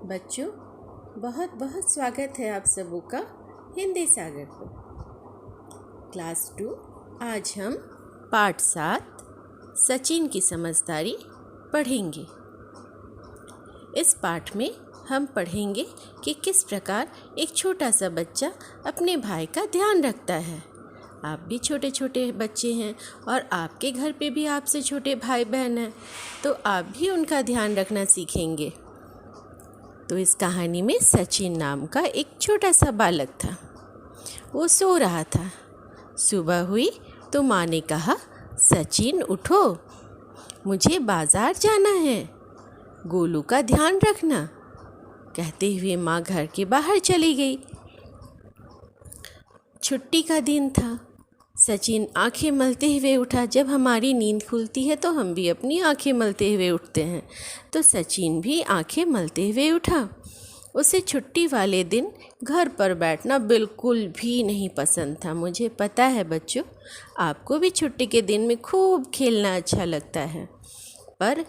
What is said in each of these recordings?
बच्चों, बहुत बहुत स्वागत है आप सबों का हिंदी सागर पर। क्लास 2 आज हम पाठ 7 सचिन की समझदारी पढ़ेंगे। इस पाठ में हम पढ़ेंगे कि किस प्रकार एक छोटा सा बच्चा अपने भाई का ध्यान रखता है। आप भी छोटे छोटे बच्चे हैं और आपके घर पे भी आपसे छोटे भाई बहन हैं, तो आप भी उनका ध्यान रखना सीखेंगे। तो इस कहानी में सचिन नाम का एक छोटा सा बालक था। वो सो रहा था। सुबह हुई तो माँ ने कहा, सचिन उठो, मुझे बाज़ार जाना है, गोलू का ध्यान रखना। कहते हुए माँ घर के बाहर चली गई। छुट्टी का दिन था। सचिन आंखें मलते हुए उठा। जब हमारी नींद खुलती है तो हम भी अपनी आंखें मलते हुए उठते हैं, तो सचिन भी आंखें मलते हुए उठा। उसे छुट्टी वाले दिन घर पर बैठना बिल्कुल भी नहीं पसंद था। मुझे पता है बच्चों, आपको भी छुट्टी के दिन में खूब खेलना अच्छा लगता है, पर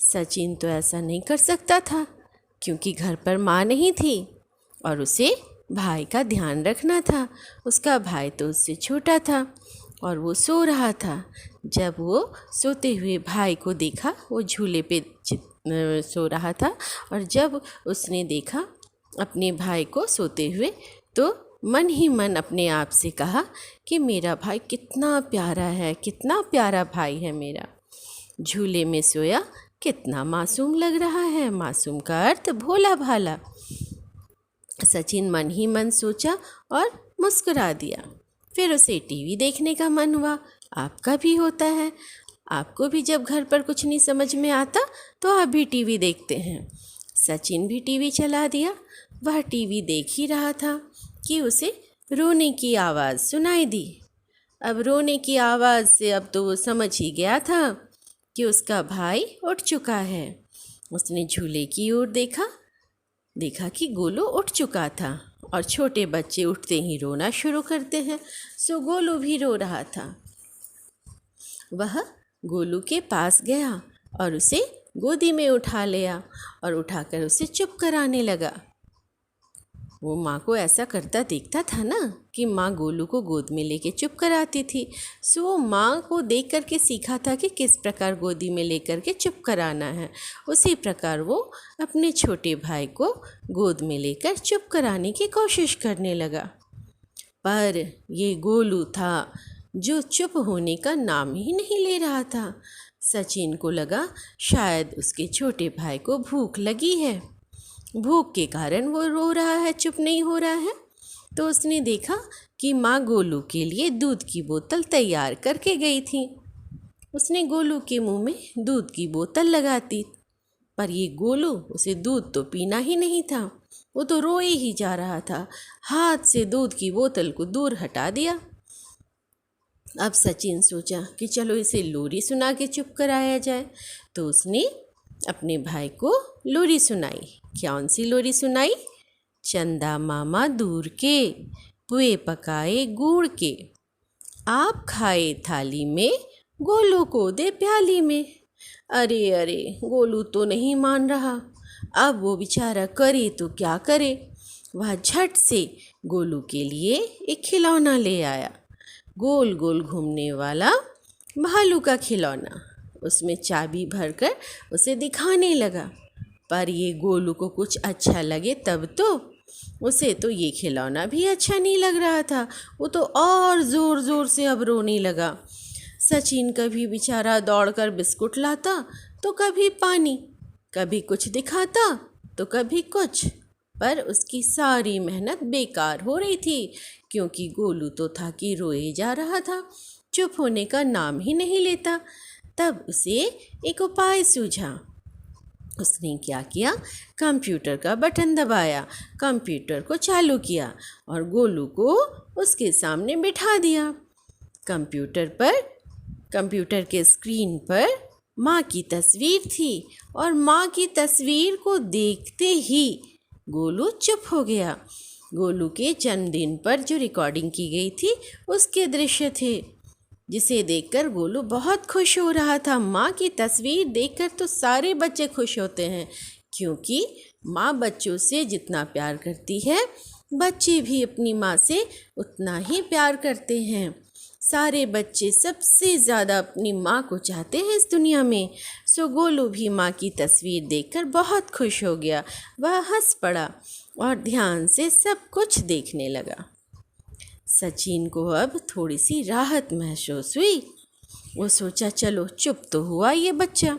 सचिन तो ऐसा नहीं कर सकता था क्योंकि घर पर माँ नहीं थी और उसे भाई का ध्यान रखना था। उसका भाई तो उससे छोटा था और वो सो रहा था। जब वो सोते हुए भाई को देखा, वो झूले पे सो रहा था, और जब उसने देखा अपने भाई को सोते हुए तो मन ही मन अपने आप से कहा कि मेरा भाई कितना प्यारा है, कितना प्यारा भाई है मेरा। झूले में सोया, कितना मासूम लग रहा है। मासूम का अर्थ भोला भाला। सचिन मन ही मन सोचा और मुस्कुरा दिया। फिर उसे टीवी देखने का मन हुआ। आपका भी होता है। आपको भी जब घर पर कुछ नहीं समझ में आता तो आप भी टीवी देखते हैं। सचिन भी टीवी चला दिया। वह टीवी देख ही रहा था कि उसे रोने की आवाज़ सुनाई दी। अब रोने की आवाज़ से अब तो वो समझ ही गया था कि उसका भाई उठ चुका है। उसने झूले की ओर देखा कि गोलू उठ चुका था, और छोटे बच्चे उठते ही रोना शुरू करते हैं, सो गोलू भी रो रहा था। वह गोलू के पास गया और उसे गोदी में उठा लिया और उठाकर उसे चुप कराने लगा। वो माँ को ऐसा करता देखता था ना कि माँ गोलू को गोद में लेके चुप कराती थी, सो वो माँ को देख कर के सीखा था कि किस प्रकार गोदी में लेकर के चुप कराना है। उसी प्रकार वो अपने छोटे भाई को गोद में लेकर चुप कराने की कोशिश करने लगा। पर ये गोलू था जो चुप होने का नाम ही नहीं ले रहा था। सचिन को लगा शायद उसके छोटे भाई को भूख लगी है, भूख के कारण वो रो रहा है, चुप नहीं हो रहा है। तो उसने देखा कि माँ गोलू के लिए दूध की बोतल तैयार करके गई थी। उसने गोलू के मुंह में दूध की बोतल लगा दी, पर ये गोलू, उसे दूध तो पीना ही नहीं था। वो तो रोए ही जा रहा था। हाथ से दूध की बोतल को दूर हटा दिया। अब सचिन सोचा कि चलो इसे लोरी सुना के चुप कराया जाए। तो उसने अपने भाई को लोरी सुनाई। कौन सी लोरी सुनाई? चंदा मामा दूर के, पुए पकाए गुड़ के, आप खाए थाली में, गोलू को दे प्याली में। अरे अरे, गोलू तो नहीं मान रहा। अब वो बेचारा करे तो क्या करे। वह झट से गोलू के लिए एक खिलौना ले आया, गोल गोल घूमने वाला भालू का खिलौना। उसमें चाबी भरकर उसे दिखाने लगा, पर ये गोलू को कुछ अच्छा लगे तब तो। उसे तो ये खिलौना भी अच्छा नहीं लग रहा था। वो तो और ज़ोर ज़ोर से अब रोने लगा। सचिन कभी बेचारा दौड़कर बिस्कुट लाता तो कभी पानी, कभी कुछ दिखाता तो कभी कुछ, पर उसकी सारी मेहनत बेकार हो रही थी क्योंकि गोलू तो था कि रोए जा रहा था, चुप होने का नाम ही नहीं लेता। तब उसे एक उपाय सूझा। उसने क्या किया? कंप्यूटर का बटन दबाया, कंप्यूटर को चालू किया और गोलू को उसके सामने बिठा दिया। कंप्यूटर के स्क्रीन पर माँ की तस्वीर थी और माँ की तस्वीर को देखते ही गोलू चुप हो गया। गोलू के जन्मदिन पर जो रिकॉर्डिंग की गई थी उसके दृश्य थे, जिसे देखकर गोलू बहुत खुश हो रहा था। माँ की तस्वीर देखकर तो सारे बच्चे खुश होते हैं क्योंकि माँ बच्चों से जितना प्यार करती है, बच्चे भी अपनी माँ से उतना ही प्यार करते हैं। सारे बच्चे सबसे ज़्यादा अपनी माँ को चाहते हैं इस दुनिया में। सो गोलू भी माँ की तस्वीर देखकर बहुत खुश हो गया। वह हंस पड़ा और ध्यान से सब कुछ देखने लगा। सचिन को अब थोड़ी सी राहत महसूस हुई। वो सोचा चलो चुप तो हुआ ये बच्चा।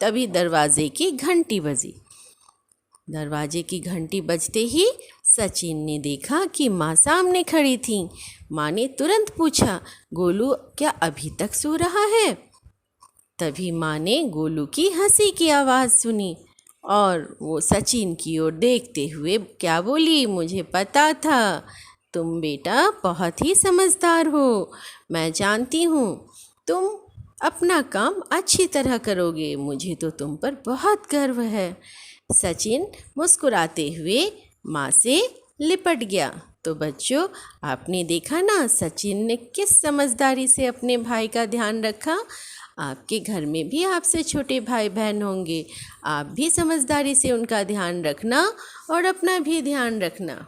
तभी दरवाजे की घंटी बजी। दरवाजे की घंटी बजते ही सचिन ने देखा कि माँ सामने खड़ी थी। माँ ने तुरंत पूछा, गोलू क्या अभी तक सो रहा है? तभी माँ ने गोलू की हंसी की आवाज़ सुनी और वो सचिन की ओर देखते हुए क्या बोली, मुझे पता था तुम बेटा बहुत ही समझदार हो। मैं जानती हूँ तुम अपना काम अच्छी तरह करोगे। मुझे तो तुम पर बहुत गर्व है। सचिन मुस्कुराते हुए माँ से लिपट गया। तो बच्चों, आपने देखा ना सचिन ने किस समझदारी से अपने भाई का ध्यान रखा। आपके घर में भी आपसे छोटे भाई बहन होंगे। आप भी समझदारी से उनका ध्यान रखना और अपना भी ध्यान रखना।